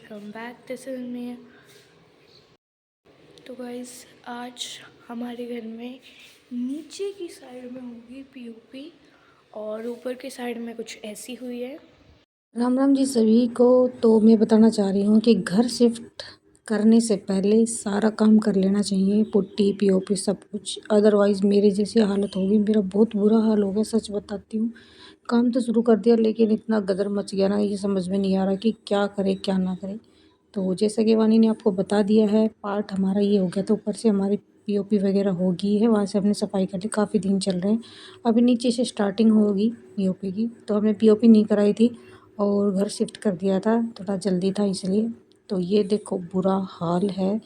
Welcome back, this is me. तो guys, आज हमारे घर में नीचे की साइड में होगी पीओपी और ऊपर की साइड में कुछ ऐसी हुई है। राम राम जी सभी को। तो मैं बताना चाह रही हूँ कि घर शिफ्ट करने से पहले सारा काम कर लेना चाहिए, पुट्टी पीओपी सब कुछ। अदरवाइज़ मेरी जैसी हालत होगी, मेरा बहुत बुरा हाल हो गया, सच बताती हूँ। काम तो शुरू कर दिया लेकिन इतना गदर मच गया ना, ये समझ में नहीं आ रहा कि क्या करे क्या ना करे। तो जैसा कि वानी ने आपको बता दिया है, पार्ट हमारा ये हो गया। तो ऊपर से हमारी पीओपी वगैरह हो गई है, वहाँ से हमने सफाई कर ली, काफ़ी दिन चल रहे हैं। अभी नीचे से स्टार्टिंग होगी पीओपी की। तो हमने पीओपी नहीं कराई थी और घर शिफ्ट कर दिया था, थोड़ा जल्दी था इसलिए। तो ये देखो बुरा हाल है।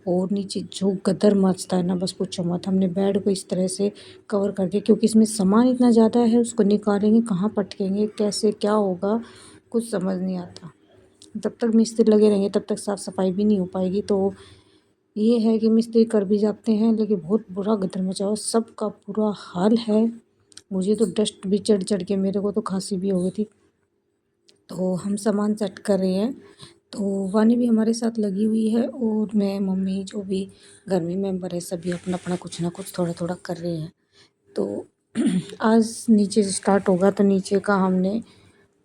और नीचे जो गदर मचता है ना, बस पूछो मत। हमने बेड को इस तरह से कवर कर दिया क्योंकि इसमें सामान इतना ज़्यादा है, उसको निकालेंगे कहाँ, पटकेंगे कैसे, क्या होगा कुछ समझ नहीं आता। जब तक मिस्त्री लगे रहेंगे तब तक साफ़ सफाई भी नहीं हो पाएगी। तो ये है कि मिस्त्री कर भी जाते हैं लेकिन बहुत बुरा गदर मचा हुआ, सबका बुरा हाल है। मुझे तो डस्ट भी चढ़ चढ़ के, मेरे को तो खांसी भी हो गई थी। तो हम सामान सेट कर रहे हैं। तो वानी भी हमारे साथ लगी हुई है और मैं, मम्मी, जो भी घर में मेंबर है सभी अपना अपना कुछ ना कुछ थोड़ा थोड़ा कर रहे हैं। तो आज नीचे से स्टार्ट होगा। तो नीचे का हमने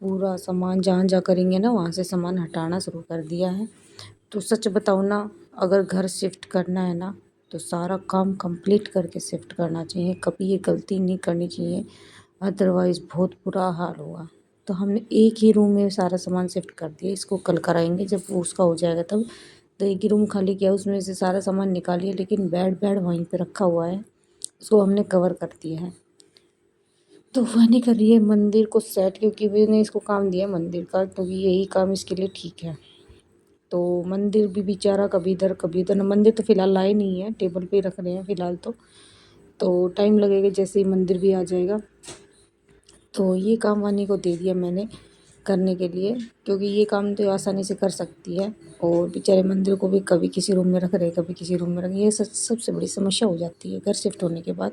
पूरा सामान जहाँ जहाँ करेंगे ना, वहाँ से सामान हटाना शुरू कर दिया है। तो सच बताऊँ ना, अगर घर शिफ्ट करना है ना तो सारा काम कंप्लीट करके शिफ्ट करना चाहिए, कभी ये गलती नहीं करनी चाहिए, अदरवाइज़ बहुत बुरा हाल होगा। तो हमने एक ही रूम में सारा सामान शिफ्ट कर दिया, इसको कल कराएंगे जब वो उसका हो जाएगा तब। तो एक ही रूम खाली किया, उसमें से सारा सामान निकालिए, लेकिन बेड बेड वहीं पे रखा हुआ है, उसको हमने कवर कर दिया है। तो वही कर रही है मंदिर को सेट, क्योंकि मैंने इसको काम दिया मंदिर का, क्योंकि यही काम इसके लिए ठीक है। तो मंदिर भी बेचारा कभी इधर कभी उधर। मंदिर तो फ़िलहाल लाए नहीं है, टेबल पे ही रख रहे हैं फ़िलहाल। तो टाइम लगेगा, जैसे ही मंदिर भी आ जाएगा। तो ये काम वानी को दे दिया मैंने करने के लिए, क्योंकि ये काम तो आसानी से कर सकती है। और बेचारे मंदिर को भी कभी किसी रूम में रख रहे, कभी किसी रूम में रख, ये सबसे बड़ी समस्या हो जाती है घर शिफ्ट होने के बाद।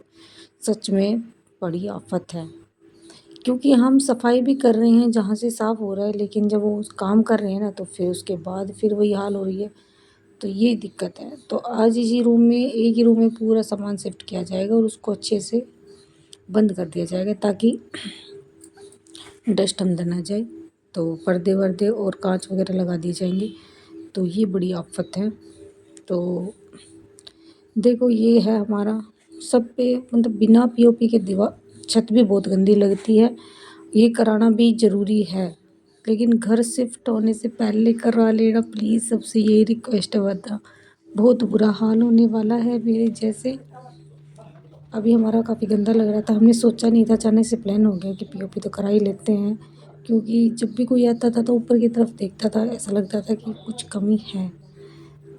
सच में बड़ी आफत है, क्योंकि हम सफाई भी कर रहे हैं, जहाँ से साफ़ हो रहा है, लेकिन जब वो काम कर रहे हैं ना तो फिर उसके बाद फिर वही हाल हो रही है। तो ये दिक्कत है। तो आज इसी रूम में, एक ही रूम में पूरा सामान शिफ्ट किया जाएगा और उसको अच्छे से बंद कर दिया जाएगा ताकि डस्ट अंदर ना जाए। तो पर्दे वर्दे और कांच वगैरह लगा दिए जाएंगे। तो ये बड़ी आफत है। तो देखो ये है हमारा सब पे, मतलब बिना पीओपी के दीवार, छत भी बहुत गंदी लगती है, ये कराना भी ज़रूरी है। लेकिन घर शिफ्ट होने से पहले करवा लेना प्लीज़, सबसे यही रिक्वेस्ट है। बता, बहुत बुरा हाल होने वाला है मेरे जैसे। अभी हमारा काफ़ी गंदा लग रहा था, हमने सोचा नहीं था, अचानक से प्लान हो गया कि पीओपी तो करा ही लेते हैं। क्योंकि जब भी कोई आता था तो ऊपर की तरफ देखता था, ऐसा लगता था कि कुछ कमी है।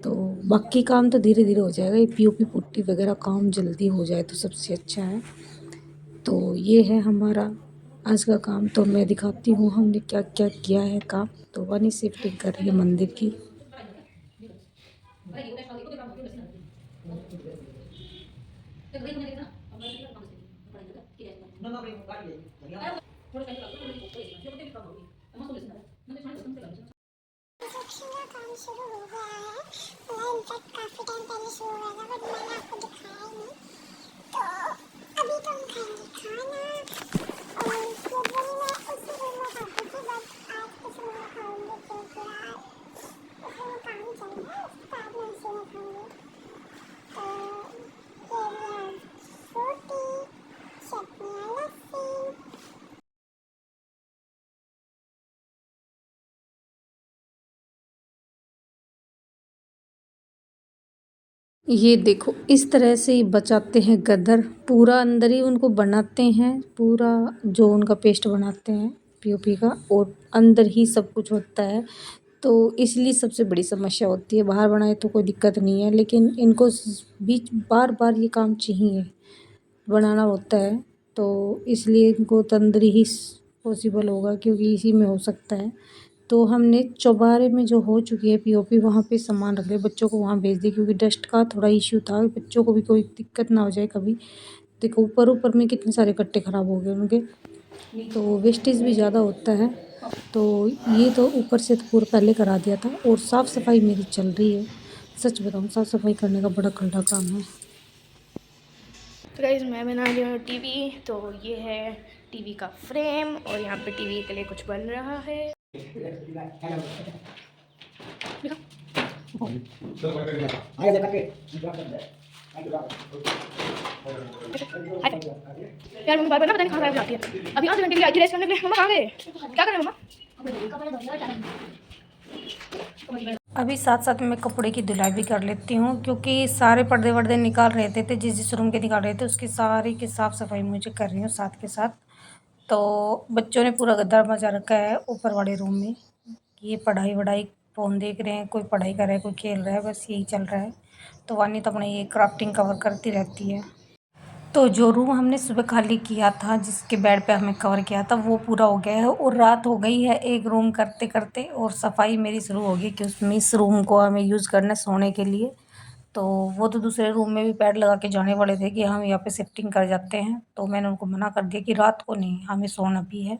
तो बाकी काम तो धीरे धीरे हो जाएगा, ये पीओपी पुट्टी वगैरह काम जल्दी हो जाए तो सबसे अच्छा है। तो ये है हमारा आज का काम। तो मैं दिखाती हूँ हमने क्या क्या किया है काम। तो वानी शिफ्टिंग कर रही है मंदिर की। कंस्ट्रक्शन का काम शुरू हो गया है। मतलब इनफैक्ट काफ़ी टाइम पहले शुरू हो गया था, बट मैंने आपको दिखाया ही नहीं। तो अभी तो हम खाएंगे खाना। और यूजुअली मैं उसी रूम में खाती थी, बट आज इस रूम में खाऊंगी क्योंकि यार इस रूम में काम चल रहा है, उसके बाद मैं इसी में खाऊंगी। तो ये भी है रोटी, चटनी, लस्सी। ये देखो इस तरह से ही बचाते हैं गदर, पूरा अंदर ही उनको बनाते हैं, पूरा जो उनका पेस्ट बनाते हैं पीओपी का, और अंदर ही सब कुछ होता है। तो इसलिए सबसे बड़ी समस्या होती है। बाहर बनाए तो कोई दिक्कत नहीं है, लेकिन इनको बीच बार बार ये काम चाहिए, बनाना होता है। तो इसलिए इनको तो अंदर ही पॉसिबल होगा, क्योंकि इसी में हो सकता है। तो हमने चौबारे में जो हो चुकी है पीओपी, वहाँ पे सामान रख लिया, बच्चों को वहाँ भेज दिया, क्योंकि डस्ट का थोड़ा इश्यू था, बच्चों को भी कोई दिक्कत ना हो जाए कभी। देखो ऊपर ऊपर में कितने सारे कट्टे ख़राब हो गए उनके। तो वेस्टेज भी ज़्यादा होता है। तो ये तो ऊपर से तो पूरा पहले करा दिया था और साफ़ सफाई मेरी चल रही है। सच बताऊँ, साफ़ सफाई करने का बड़ा कड़ा काम है। तो गाइस मैं बना रही हूँ टीवी। तो ये है टीवी का फ्रेम और यहाँ पे टीवी के लिए कुछ बन रहा है। यार मम्मी बार बार ना पता नहीं कहाँ गायब जाती है। अभी आधे घंटे के लिए आई थी रेस्ट करने के लिए। मम्मा कहाँ गए? क्या कर रहे हैं मम्मा? अभी साथ साथ मैं कपड़े की धुलाई भी कर लेती हूँ, क्योंकि सारे पर्दे वर्दे निकाल रहे थे जिस जिस रूम के निकाल रहे थे उसकी सारी की साफ़ सफाई मुझे कर रही हूँ साथ के साथ। तो बच्चों ने पूरा गद्दा मचा रखा है ऊपर वाले रूम में। ये पढ़ाई वढ़ाई फ़ोन देख रहे हैं, कोई पढ़ाई कर रहा है, कोई खेल रहा है, बस यही चल रहा है। तो वानी तो अपना ये क्राफ्टिंग कवर करती रहती है। तो जो रूम हमने सुबह खाली किया था, जिसके बेड पे हमें कवर किया था, वो पूरा हो गया है और रात हो गई है एक रूम करते करते और सफाई मेरी शुरू हो गई कि उसमें इस रूम को हमें यूज़ करना है सोने के लिए। तो वो तो दूसरे रूम में भी पैड लगा के जाने वाले थे कि हम यहाँ पे शिफ्टिंग कर जाते हैं, तो मैंने उनको मना कर दिया कि रात को नहीं, हमें सोना भी है।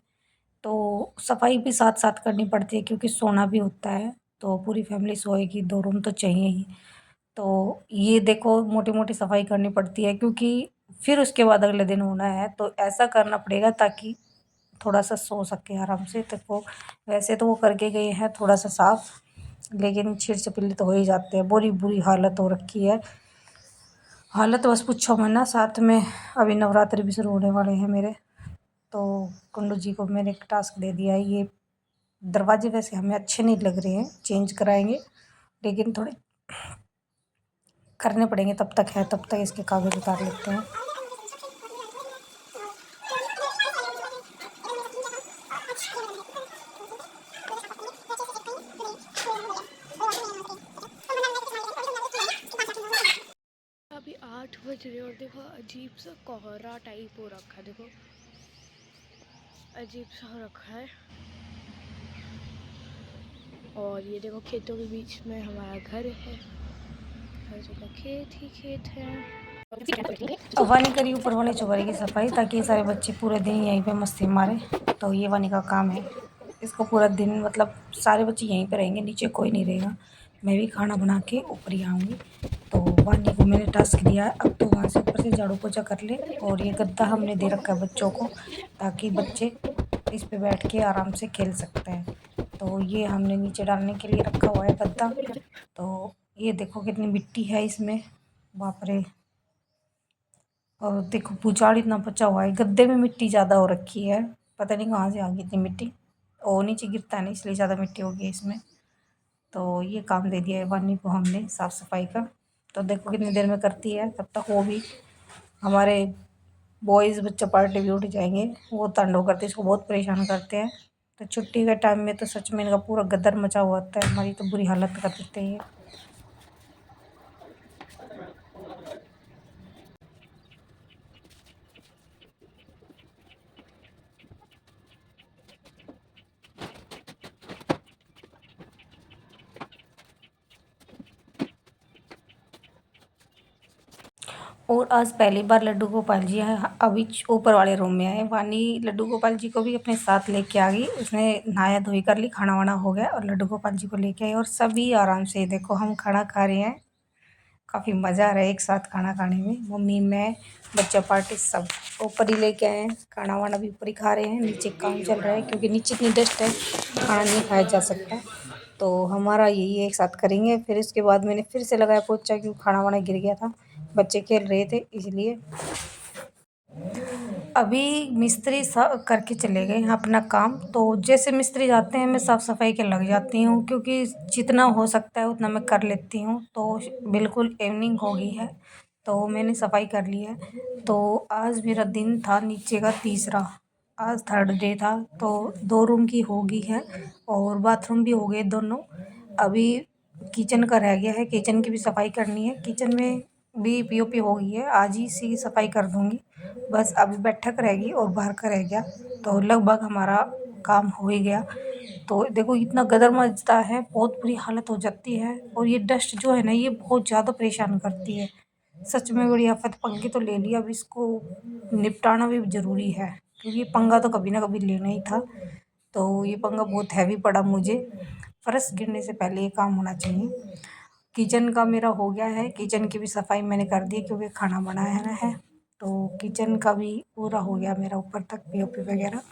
तो सफाई भी साथ साथ करनी पड़ती है क्योंकि सोना भी होता है, तो पूरी फैमिली सोएगी, 2 रूम तो चाहिए ही। तो ये देखो मोटी-मोटी सफाई करनी पड़ती है क्योंकि फिर उसके बाद अगले दिन होना है, तो ऐसा करना पड़ेगा ताकि थोड़ा-सा सो सके आराम से। तो वो वैसे तो वो करके गए हैं थोड़ा-सा साफ़, लेकिन छीड़-छपीली तो हो ही जाते हैं। बुरी हालत हो रखी है। हालत बस पूछो मत ना। साथ में अभी नवरात्रि भी शुरू होने वाले हैं मेरे, तो कुंडू जी को मैंने एक टास्क दे दिया है। ये दरवाजे वैसे हमें अच्छे नहीं लग रहे हैं, चेंज कराएँगे, लेकिन थोड़े करने पड़ेंगे। तब तक है, तब तक इसके कागज़ उतार लेते हैं। अभी 8 बज रहे और देखो अजीब सा कोहरा टाइप हो रखा है। देखो अजीब सा हो रखा है। और ये देखो खेतों के बीच में हमारा घर है। हर जगह खेत ही खेत है। वानी करी ऊपर वाले चौबारे की सफाई ताकि ये सारे बच्चे पूरे दिन यहीं पे मस्ती मारे। तो ये वानी का काम है। इसको पूरा दिन मतलब सारे बच्चे यहीं पे रहेंगे, नीचे कोई नहीं रहेगा। मैं भी खाना बना के ऊपर ही आऊँगी। तो वानी को मैंने टास्क दिया है, अब तो वहाँ से ऊपर से झाड़ू पोछा कर ले। और ये गद्दा हमने दे रखा है बच्चों को ताकि बच्चे इस पे बैठ के आराम से खेल सकते हैं। तो ये हमने नीचे डालने के लिए रखा हुआ है गद्दा। तो ये देखो कितनी मिट्टी है इसमें, बाप रे। और देखो पूछाड़ इतना बचा हुआ है, गद्दे में मिट्टी ज़्यादा हो रखी है, पता नहीं कहाँ से आ गई इतनी मिट्टी। और नीचे गिरता है ना, इसलिए ज़्यादा मिट्टी हो गई इसमें। तो ये काम दे दिया है वानी को हमने साफ़ सफाई का। तो देखो कितनी देर में करती है, तब तक वो भी हमारे बॉयज़ बच्चा पार्टी भी उठ जाएंगे। वो तांडव करते, इसको बहुत परेशान करते हैं। तो छुट्टी के टाइम में तो सच में इनका पूरा गदर मचा हुआ होता है, हमारी तो बुरी हालत कर देते हैं ये। और आज पहली बार लड्डू गोपाल जी अभी ऊपर वाले रूम में आए। वानी लड्डू गोपाल जी को भी अपने साथ लेके आ गई। उसने नहाया धोई कर ली, खाना वाना हो गया और लड्डू गोपाल जी को लेके आई और सभी आराम से देखो हम खाना खा रहे हैं। काफ़ी मज़ा आ रहा है एक साथ खाना खाने में। मम्मी, मैं, बच्चा पार्टी सब ऊपर ही लेके आए हैं। खाना वाना भी ऊपर ही खा रहे हैं, नीचे काम चल रहा है क्योंकि नीचे इतनी डस्ट है, खाना नहीं खाया जा सकता। तो हमारा यही एक साथ करेंगे। फिर इसके बाद मैंने फिर से लगाया पोछा क्योंकि खाना वाना गिर गया था, बच्चे खेल रहे थे इसलिए। अभी मिस्त्री करके चले गए हैं अपना काम। तो जैसे मिस्त्री जाते हैं मैं साफ़ सफाई के लग जाती हूँ क्योंकि जितना हो सकता है उतना मैं कर लेती हूँ। तो बिल्कुल इवनिंग हो गई है तो मैंने सफाई कर ली है। तो आज मेरा दिन था नीचे का तीसरा, आज थर्ड डे था। तो 2 रूम की हो गई है और बाथरूम भी हो गए दोनों। अभी किचन का रह गया है, किचन की भी सफाई करनी है। किचन में भी पीओपी हो गई है, आज ही इसी की सफाई कर दूँगी। बस अभी बैठक रहेगी और बाहर का रह गया, तो लगभग हमारा काम हो ही गया। तो देखो इतना गदर मचता है, बहुत बुरी हालत हो जाती है। और ये डस्ट जो है ना, ये बहुत ज़्यादा परेशान करती है। सच में बड़ी आफत। पंखे तो ले लिया, अब इसको निपटाना भी ज़रूरी है। क्योंकि ये पंगा तो कभी ना कभी लेना ही था। तो ये पंगा बहुत हैवी पड़ा मुझे। फर्श गिरने से पहले ये काम होना चाहिए। किचन का मेरा हो गया है, किचन की भी सफाई मैंने कर दी क्योंकि खाना बनाना है। तो किचन का भी पूरा हो गया मेरा ऊपर तक पीओपी वगैरह।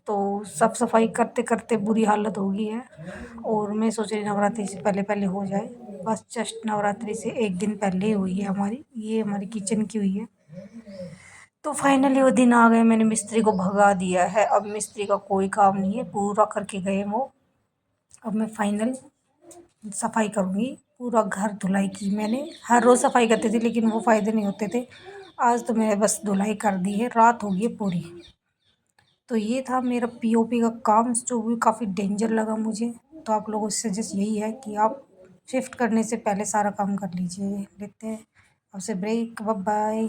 तो सब सफाई करते करते बुरी हालत हो गई है और मैं सोच रही नवरात्रि से पहले पहले हो जाए। बस जस्ट नवरात्रि से एक दिन पहले ही हुई है हमारी, ये हमारी किचन की हुई है। तो फाइनली वो दिन आ गए, मैंने मिस्त्री को भगा दिया है। अब मिस्त्री का कोई काम नहीं है, पूरा करके गए वो। अब मैं फाइनल सफाई करूँगी। पूरा घर धुलाई की मैंने, हर रोज़ सफाई करती थी लेकिन वो फ़ायदे नहीं होते थे। आज तो मैंने बस धुलाई कर दी है, रात हो गई है पूरी। तो ये था मेरा पीओपी का काम, जो भी काफ़ी डेंजर लगा मुझे। तो आप लोगों से सजेस्ट यही है कि आप शिफ्ट करने से पहले सारा काम कर लीजिए। लेते हैं आपसे ब्रेक, बाय बाय।